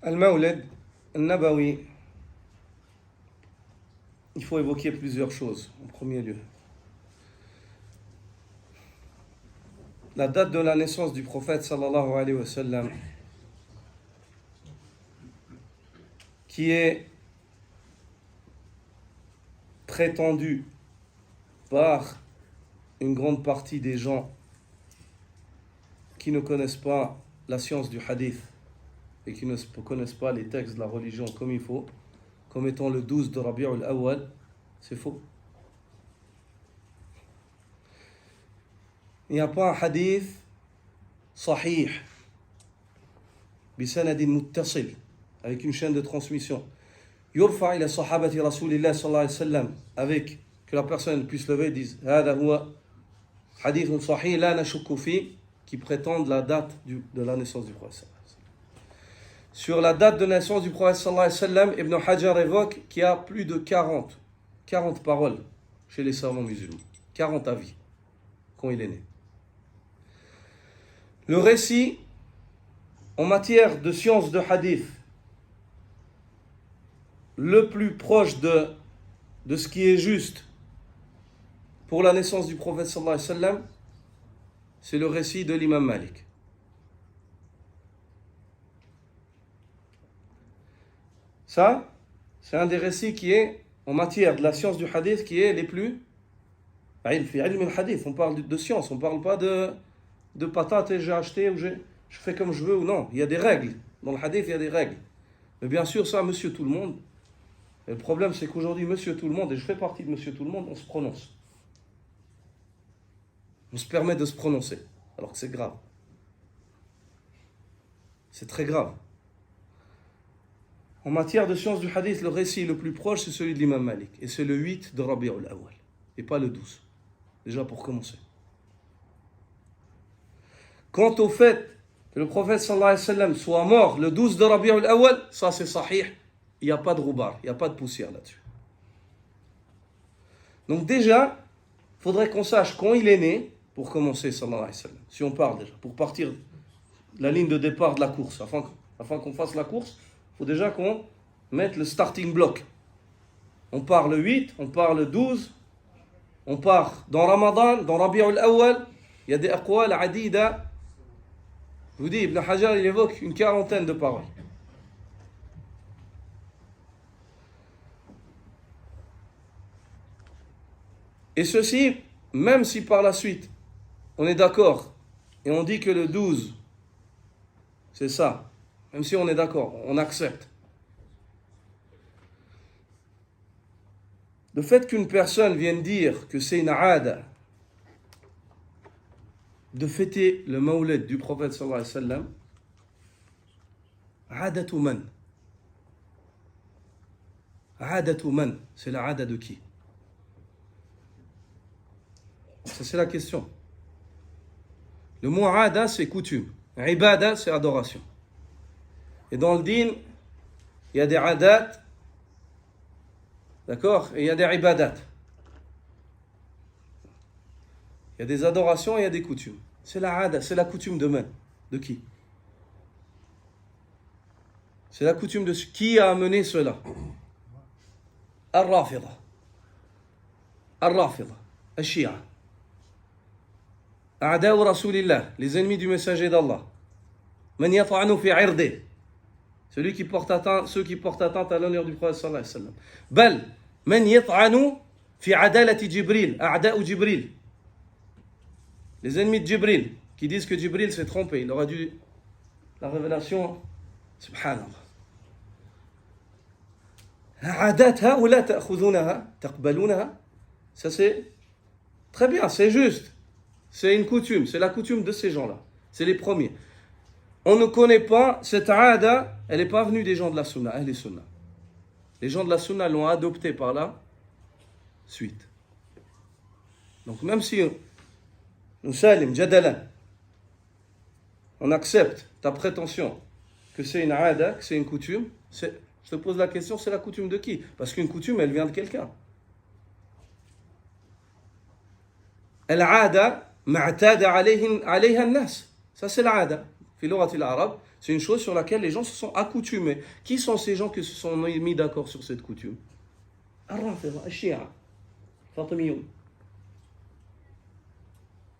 Al-Mawlid al-Nabawi, il faut évoquer plusieurs choses en premier lieu. La date de la naissance du prophète sallallahu alayhi wa sallam, qui est prétendue par une grande partie des gens qui ne connaissent pas la science du hadith et qui ne connaissent pas les textes de la religion comme il faut, comme étant le 12 de Rabi'ul Awwal, c'est faux. Il n'y a pas un hadith sahih, bisanadin muttasil, avec une chaîne de transmission. Yurfa ila sahabati rasulillah sallallahu alayhi wa sallam, avec que la personne puisse lever et dise hada huwa hadithun sahih la nashukku fi, qui prétendent la date de la naissance du prophète. Sur la date de naissance du prophète sallallahu alayhi wa sallam, Ibn Hajar évoque qu'il y a plus de 40 paroles chez les savants musulmans, 40 avis quand il est né. Le récit en matière de science de hadith le plus proche de ce qui est juste pour la naissance du prophète sallallahu alayhi wa sallam, c'est le récit de l'imam Malik. Ça, c'est un des récits qui est, en matière de la science du hadith, qui est les plus... On parle de science, on ne parle pas de patates et j'ai acheté ou je fais comme je veux ou non. Il y a des règles. Dans le hadith, il y a des règles. Mais bien sûr, ça, monsieur tout le monde. Et le problème, c'est qu'aujourd'hui, monsieur tout le monde, et je fais partie de monsieur tout le monde, on se prononce. On se permet de se prononcer, alors que c'est grave. C'est très grave. En matière de science du hadith, le récit le plus proche, c'est celui de l'imam Malik. Et c'est le 8 de Rabi'ul Awwal. Et pas le 12. Déjà pour commencer. Quant au fait que le prophète sallallahu alayhi wa sallam soit mort le 12 de Rabi'ul Awwal, ça c'est sahih. Il n'y a pas de roubar, il n'y a pas de poussière là-dessus. Donc déjà, il faudrait qu'on sache quand il est né, pour commencer, sallallahu alayhi wa sallam. Si on part déjà, pour partir de la ligne de départ de la course, afin qu'on fasse la course, il faut déjà qu'on mette le starting block. On part le 8, on part le 12, on part dans Ramadan, dans Rabi'ul Awwal, il y a des aqwal adida. Je vous dis, Ibn Hajar, il évoque une quarantaine de paroles. Et ceci, même si par la suite, on est d'accord, et on dit que le 12, c'est ça, même si on est d'accord, on accepte. Le fait qu'une personne vienne dire que c'est une aada de fêter le mawlid du prophète sallallahu alayhi wa sallam, aadatu man. Aadatu man, c'est la aada de qui? Ça c'est la question. Le mot aada c'est coutume, ibada c'est adoration. Et dans le din, il y a des adat, d'accord, et il y a des ibadat. Il y a des adorations et il y a des coutumes. C'est la aada, c'est la coutume de man. De qui? C'est la coutume de qui a amené cela? Al-Rafida. Al-Rafida. Al-Shia. A'da'u Rasulillah, les ennemis du messager d'Allah. Man yata'anu fi 'irdi. Ceux qui portent atteinte à l'honneur du prophète sallallahu alayhi wa sallam. Bal, man yata'anu fi 'adalati Jibril, a'da'u Jibril. Les ennemis de Jibril, qui disent que Jibril s'est trompé, il aura dû la révélation, subhanallah. A'adatha ou la ta'khudhunaha, taqbalunaha. Ça c'est très bien, c'est juste. C'est une coutume, c'est la coutume de ces gens-là. C'est les premiers. On ne connaît pas cette aada, elle n'est pas venue des gens de la sunna, elle est sunna. Les gens de la sunna l'ont adoptée par la suite. Donc même si nous salim, jadalan, on accepte ta prétention que c'est une aada, que c'est une coutume, je te pose la question, c'est la coutume de qui? Parce qu'une coutume, elle vient de quelqu'un. Al-aada ma'tada alayha an-nas. Ça c'est l'ada. c'est une chose sur laquelle les gens se sont accoutumés. Qui sont ces gens qui se sont mis d'accord sur cette coutume?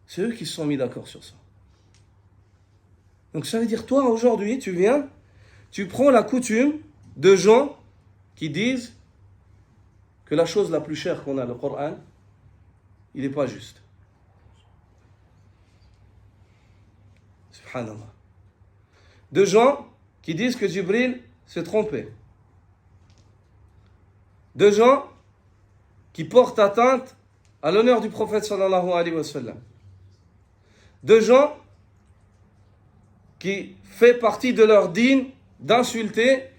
C'est eux qui se sont mis d'accord sur ça. Donc ça veut dire, toi aujourd'hui, tu viens, tu prends la coutume de gens qui disent que la chose la plus chère qu'on a, le Coran, il n'est pas juste. Subhanallah. De gens qui disent que Jibril s'est trompé. De gens qui portent atteinte à l'honneur du prophète sallallahu alayhi wa sallam. De gens qui fait partie de leur dîn d'insulter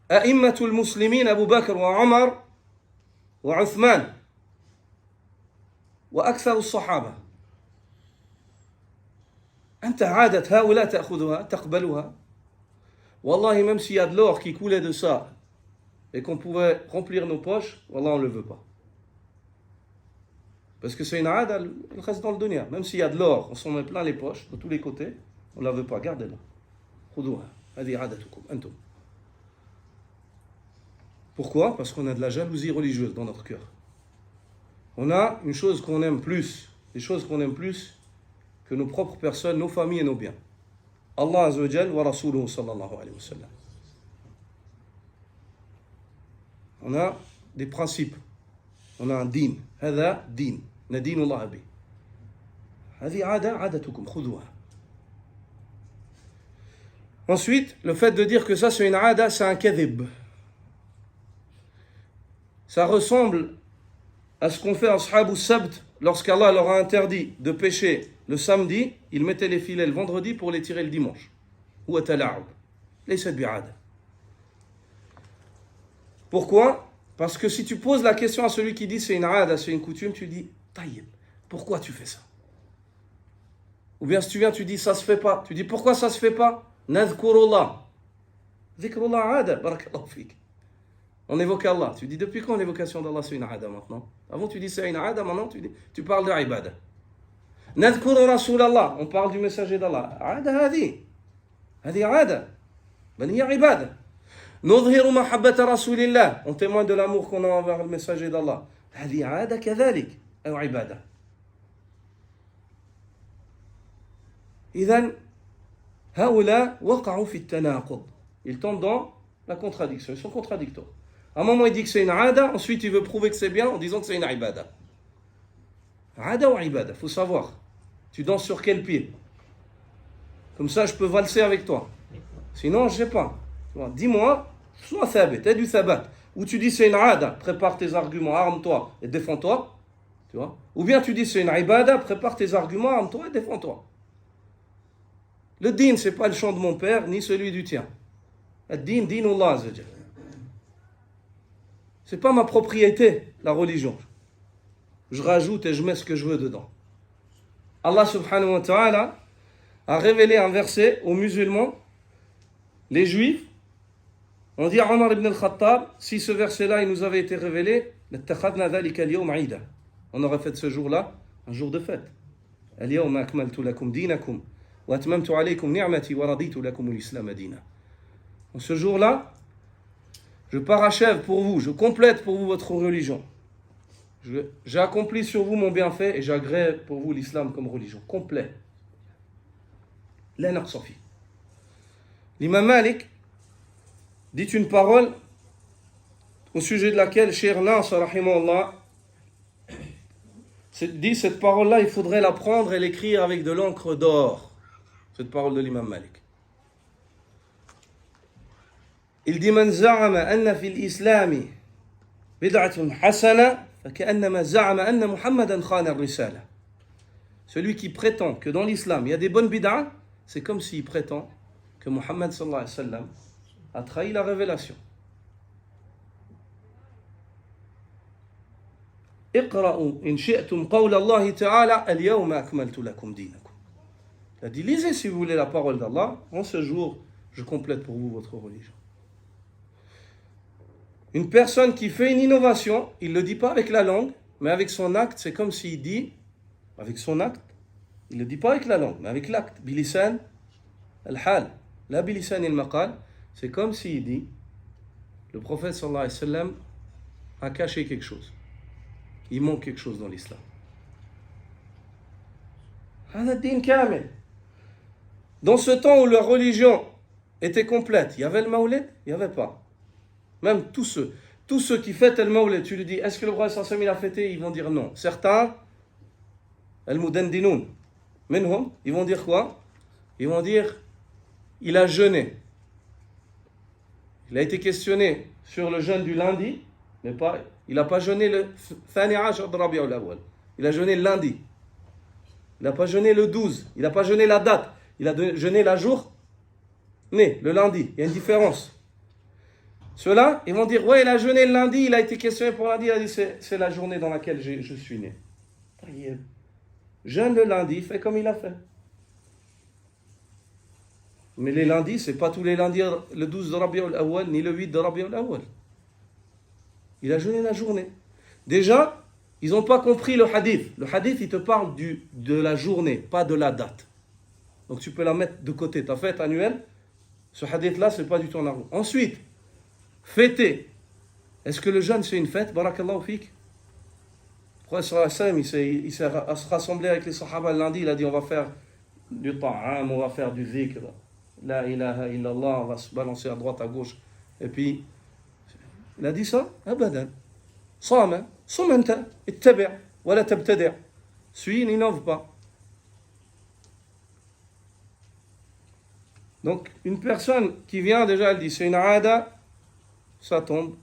A'immatul Muslimin Abu Bakr wa Omar wa Uthman wa akthar as-sahaba. أنت عادة هؤلاء تأخذها تقبلها. Wallahi, même s'il y a de l'or qui coulait de ça et qu'on pouvait remplir nos poches, Wallah, on ne le veut pas. Parce que c'est une aada, elle reste dans le dunya. Même s'il y a de l'or, on s'en met plein les poches, de tous les côtés, on ne la veut pas, gardez-la. Khudouha, hadi aadatukum, antum. Pourquoi? Parce qu'on a de la jalousie religieuse dans notre cœur. On a une chose qu'on aime plus, des choses qu'on aime plus que nos propres personnes, nos familles et nos biens. Allah Azza wa Jal wa Rasuluhu sallallahu alayhi wa sallam. On a des principes. On a un din. Hada din. Nadin Allah bi. Hadi ada adatukum khudouha. Ensuite, le fait de dire que ça c'est une ada, c'est un kadhib. Ça ressemble à ce qu'ont fait Ashabu Sabt lorsqu'Allah leur a interdit de pêcher le samedi, ils mettaient les filets le vendredi pour les tirer le dimanche. Ou atala'ub. Laysat bi'ada. Pourquoi? Parce que si tu poses la question à celui qui dit c'est une aada, c'est une coutume, tu dis taïb, pourquoi tu fais ça? Ou bien si tu viens, tu dis ça se fait pas. Tu dis pourquoi ça se fait pas? Nadhkurullah. Dhikrullah aada, barakallahu fik. On évoque Allah. Tu dis depuis quand l'évocation d'Allah c'est une aada maintenant? Avant tu dis c'est une aada, maintenant tu parles de ibada. Nadhkuru Rasulallah, on parle du messager d'Allah. Aada hadi. Hadi aada. Ben hiya ibada. Nudhiru mahabbata Rasulillah, on témoigne de l'amour qu'on a envers le messager d'Allah. Hadi aada kadhalik, ou ibada. إذن هؤلاء وقعوا في التناقض. Ils tombent dans la contradiction, ils sont contradictoires. À un moment, il dit que c'est une aada, ensuite il veut prouver que c'est bien en disant que c'est une ibada. Aada ou ibada, il faut savoir. Tu danses sur quel pied? Comme ça, je peux valser avec toi. Sinon, je ne sais pas. Dis-moi, sois thabit, t'as du thabat. Ou tu dis c'est une aada, prépare tes arguments, arme-toi et défends-toi. Tu vois? Ou bien tu dis c'est une ibada, prépare tes arguments, arme-toi et défends-toi. Le din, ce n'est pas le chant de mon père, ni celui du tien. Le din, dinullah azza wa jal. C'est pas ma propriété, la religion. Je rajoute et je mets ce que je veux dedans. Allah subhanahu wa ta'ala a révélé un verset aux musulmans, les juifs. On dit à Omar ibn al-Khattab, si ce verset-là il nous avait été révélé, on aurait fait ce jour-là un jour de fête. Al-yawma akmaltu lakum dinakum wa atmamtu alaykum ni'mati wa raditu lakum al-islam dina. En ce jour-là, je parachève pour vous, je complète pour vous votre religion. J'ai accompli sur vous mon bienfait et j'agrée pour vous l'islam comme religion. Complet. La naqsafi. L'imam Malik dit une parole au sujet de laquelle Cheikh Nasr rahimahullah dit cette parole-là, il faudrait la prendre et l'écrire avec de l'encre d'or. Cette parole de l'imam Malik. Il dit Man za'ama anna fil islami bid'atun hasana فكأنما زعم أن محمدا خان الرسالة. Celui qui prétend que dans l'islam il y a des bonnes bid'ah, c'est comme s'il prétend que Muhammad sallallahu alayhi wa sallam a trahi la révélation. اقرأوا إن شئتم قول الله تعالى اليوم أكملت لكم دينكم. Il a dit lisez si vous voulez la parole d'Allah, en ce jour je complète pour vous votre religion. Une personne qui fait une innovation, il ne le dit pas avec la langue, mais avec son acte, c'est comme s'il dit, avec son acte, il ne le dit pas avec la langue, mais avec l'acte, bilisan Al-hal, la bilisan al-maqal, c'est comme s'il dit, le prophète sallallahu alayhi wa sallam a caché quelque chose. Il manque quelque chose dans l'islam. Hada din kamil. Dans ce temps où la religion était complète, il y avait le mawlid, il n'y avait pas. Même tous ceux qui fêtent le mawlid, tu lui dis, est-ce que le prophète sallallahu alayhi wa sallam a fêté? Ils vont dire non. Certains, al-mudandinoun, minhum, ils vont dire quoi? Ils vont dire, il a jeûné. Il a été questionné sur le jeûne du lundi, mais pas, il n'a pas jeûné le Thani Ashar de Rabi'ul Awwal. Il a jeûné le lundi. Il n'a pas jeûné le 12. Il n'a pas jeûné la date. Il a jeûné la journée, le lundi. Il y a une différence. Ceux-là, ils vont dire, ouais, il a jeûné le lundi, il a été questionné pour lundi, il a dit, c'est la journée dans laquelle je suis né. Jeûne le lundi, fait comme il a fait. Mais les lundis, c'est pas tous les lundis, le 12 de Rabi'ul Awwal, ni le 8 de Rabi'ul Awwal. Il a jeûné la journée. Déjà, ils n'ont pas compris le hadith. Le hadith, il te parle de la journée, pas de la date. Donc tu peux la mettre de côté. Ta fête annuelle, ce hadith-là, c'est pas du tout en argent. Ensuite, fêter. Est-ce que le jeûne, c'est une fête? Barakallahu fik. Le prophète sallallahu alayhi wa sallam, il s'est rassemblé avec les sahaba le lundi, il a dit, on va faire du ta'am, on va faire du zikr. La ilaha illallah, on va se balancer à droite, à gauche. Et puis, il a dit ça? Abadan. Sama, sumanta, ittabi', wala tabtadi'. Suis, n'innove pas. Donc, une personne qui vient, déjà, elle dit c'est une aada, ça tombe.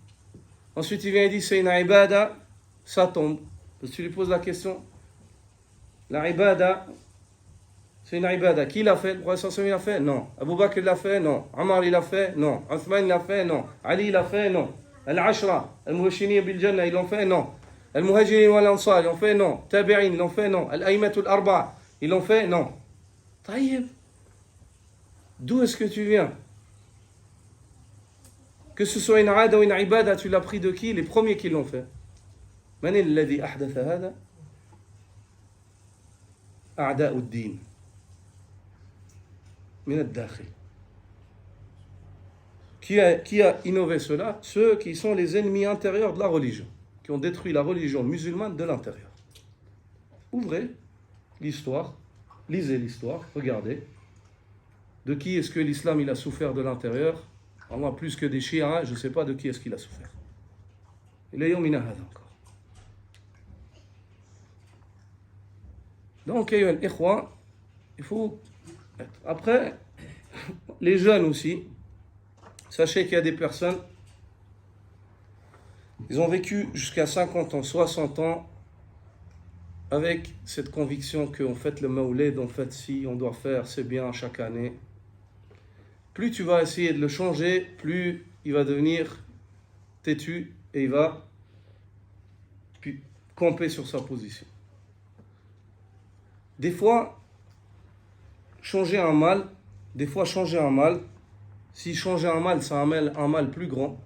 Ensuite, il vient et dit c'est une ibada, ça tombe. Parce que tu lui poses la question, la ibada, c'est une ibada. Qui l'a fait? Le prophète sallallahu alayhi wa sallam, il l'a fait? Non. Abu Bakr l'a fait? Non. Omar il l'a fait? Non. Uthman l'a fait? Non. Ali l'a fait? Non. Al-Ashra, Al-Mubashshirina bil Jannah, ils l'ont fait? Non. Al-Muhajirin wal Ansar, ils l'ont fait? Non. Tabi'in, ils l'ont fait? Non. Al-Aïmatul Arba'a, ils l'ont fait? Non. Taïeb. D'où est-ce que tu viens? Que ce soit une aada ou une ibada, tu l'as pris de qui? Les premiers qui l'ont fait. Man alladhi ahdatha hada? A'da'ud din. Qui a innové cela? Ceux qui sont les ennemis intérieurs de la religion, qui ont détruit la religion musulmane de l'intérieur. Ouvrez l'histoire, lisez l'histoire, regardez. De qui est-ce que l'islam il a souffert de l'intérieur? Allah, plus que des chiites, je ne sais pas de qui est-ce qu'il a souffert. Il est yomina hada encore. Donc, il faut... Après, les jeunes aussi, sachez qu'il y a des personnes, ils ont vécu jusqu'à 50 ans, 60 ans, avec cette conviction qu'en fait le mawlid, en fait si on doit faire, c'est bien chaque année. Plus tu vas essayer de le changer, plus il va devenir têtu et il va camper sur sa position. Des fois, changer un mal, si changer un mal, ça amène un mal plus grand,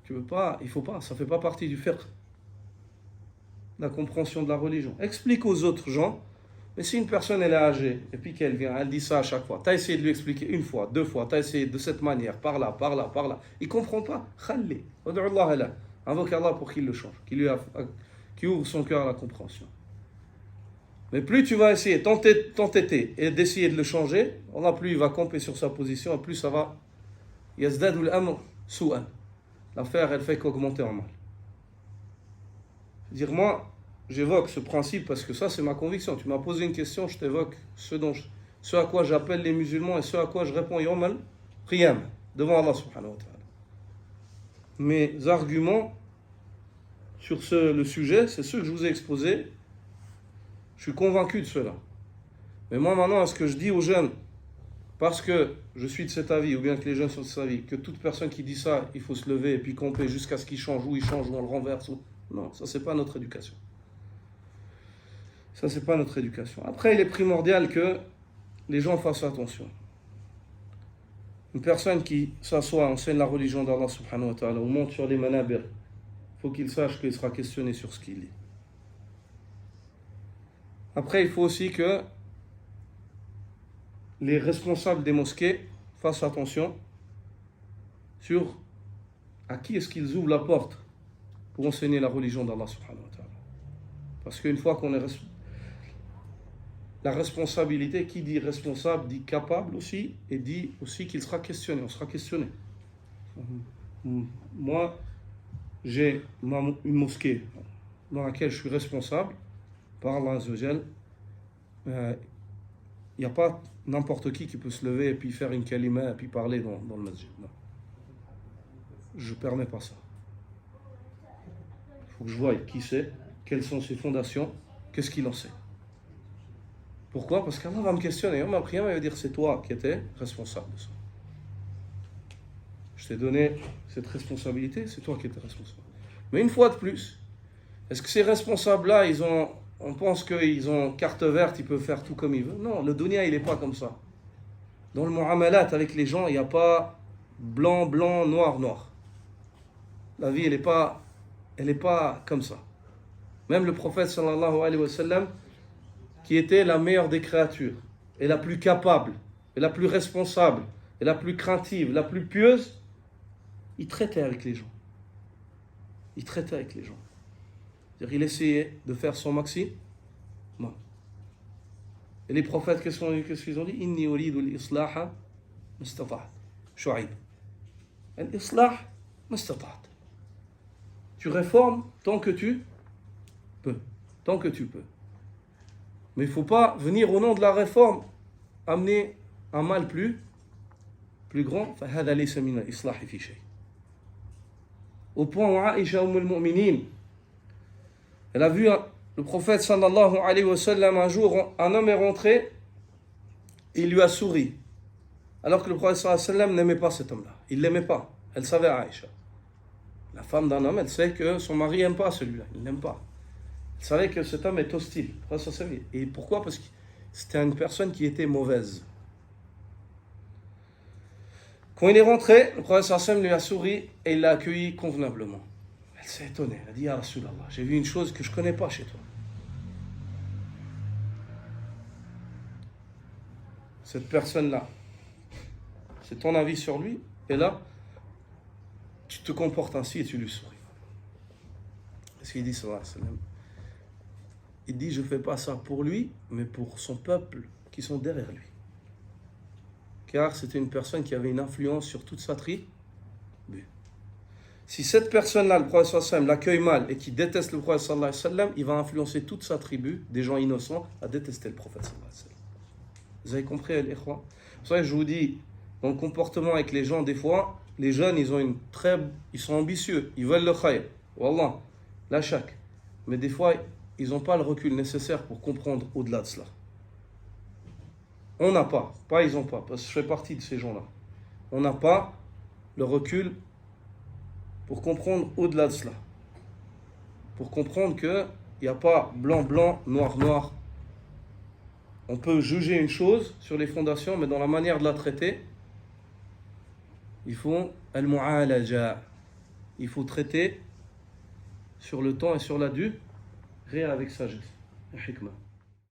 tu veux pas, il faut pas, ça fait pas partie du fiqh, la compréhension de la religion. Explique aux autres gens, mais si une personne elle est âgée, et puis qu'elle vient, elle dit ça à chaque fois, tu as essayé de lui expliquer une fois, deux fois, tu as essayé de cette manière, par là, il ne comprend pas, khalli, invoque Allah pour qu'il le change, qu'il ouvre son cœur à la compréhension. Mais plus tu vas essayer t'entêter et d'essayer de le changer, plus il va camper sur sa position, et plus ça va yazdadul amr su'an. L'affaire, elle fait qu'augmenter en mal. Dire moi, j'évoque ce principe parce que ça c'est ma conviction. Tu m'as posé une question, je t'évoque ce à quoi j'appelle les musulmans et ce à quoi je réponds yawm al-qiyam devant Allah subhanahu wa ta'ala. Mes arguments sur le sujet, c'est ceux que je vous ai exposés. Je suis convaincu de cela. Mais moi maintenant, est-ce que je dis aux jeunes, parce que je suis de cet avis, ou bien que les jeunes sont de cet avis, que toute personne qui dit ça, il faut se lever et puis camper jusqu'à ce qu'il change, ou il change, ou on le renverse, ou... Non, ça c'est pas notre éducation. Ça c'est pas notre éducation. Après, il est primordial que les gens fassent attention. Une personne qui s'assoit, enseigne la religion d'Allah subhanahu wa ta'ala, ou monte sur les manabir, il faut qu'il sache qu'il sera questionné sur ce qu'il dit. Après, il faut aussi que les responsables des mosquées fassent attention sur à qui est-ce qu'ils ouvrent la porte pour enseigner la religion d'Allah subhanahu wa ta'ala. Parce qu'une fois qu'on est la responsabilité, qui dit responsable dit capable aussi, et dit aussi qu'il sera questionné, on sera questionné. Moi, j'ai une mosquée dans laquelle je suis responsable par Allah Azza wa Jal. Il n'y a pas n'importe qui peut se lever et puis faire une kalima et puis parler dans le masjid. Non. Je ne permets pas ça. Il faut que je voie qui c'est, quelles sont ses fondations, qu'est-ce qu'il en sait. Pourquoi? Parce qu'Allah va me questionner. Ma prière va dire c'est toi qui étais responsable de ça. Je t'ai donné cette responsabilité, c'est toi qui étais responsable. Mais une fois de plus, est-ce que ces responsables-là, on pense qu'ils ont carte verte, ils peuvent faire tout comme ils veulent? Non, le dunya, il n'est pas comme ça. Dans le mu'amalat avec les gens, il n'y a pas blanc, blanc, noir, noir. La vie, elle n'est pas comme ça. Même le prophète sallallahu alayhi wa sallam, qui était la meilleure des créatures, et la plus capable, et la plus responsable, et la plus craintive, la plus pieuse, il traitait avec les gens. Il traitait avec les gens. C'est-à-dire, il essayait de faire son maximum. Non. Et les prophètes, qu'est-ce qu'ils ont dit? Inni uridu al-islaha mastata'at. Shu'aib. Al-islah mastata'at. Tu réformes tant que tu peux. Tant que tu peux. Mais il ne faut pas venir au nom de la réforme amener un mal plus grand. فهذا ليس من الإصلاح في شيء. Au point où Aïcha al-Mu'minin, elle a vu le prophète sallallahu alayhi wa sallam un jour, un homme est rentré et il lui a souri. Alors que le prophète sallallahu alayhi wa sallam n'aimait pas cet homme-là. Il ne l'aimait pas. Elle savait Aïcha. La femme d'un homme, elle sait que son mari n'aime pas celui-là. Il n'aime pas. Elle savait que cet homme est hostile. Et pourquoi? Parce que c'était une personne qui était mauvaise. Quand il est rentré, le prophète sallam lui a souri et il l'a accueilli convenablement. Elle s'est étonnée. Elle a dit, Ya Rasulallah, j'ai vu une chose que je ne connais pas chez toi. Cette personne-là, c'est ton avis sur lui, et là, tu te comportes ainsi et tu lui souris. Qu'est-ce qu'il dit, sallallahu alayhi wa sallam? Il dit, je ne fais pas ça pour lui, mais pour son peuple qui sont derrière lui. Car c'était une personne qui avait une influence sur toute sa tribu. Si cette personne-là, le prophète sallallahu alayhi wa sallam, l'accueille mal et qui déteste le prophète sallallahu alayhi wa sallam, il va influencer toute sa tribu, des gens innocents, à détester le prophète sallallahu alayhi wa sallam. Vous avez compris, les ikhwa? C'est pour ça que je vous dis, dans le comportement avec les gens, des fois, les jeunes, ils sont ambitieux, ils veulent le khayr. Wallah, la chak. Mais des fois, ils n'ont pas le recul nécessaire pour comprendre au-delà de cela. On n'a pas ils n'ont pas, parce que je fais partie de ces gens-là. On n'a pas le recul pour comprendre au-delà de cela. Pour comprendre qu'il n'y a pas blanc, blanc, noir, noir. On peut juger une chose sur les fondations, mais dans la manière de la traiter, il faut al-mu'alaja. Il faut traiter sur le temps et sur la durée avec sagesse. Hikmah.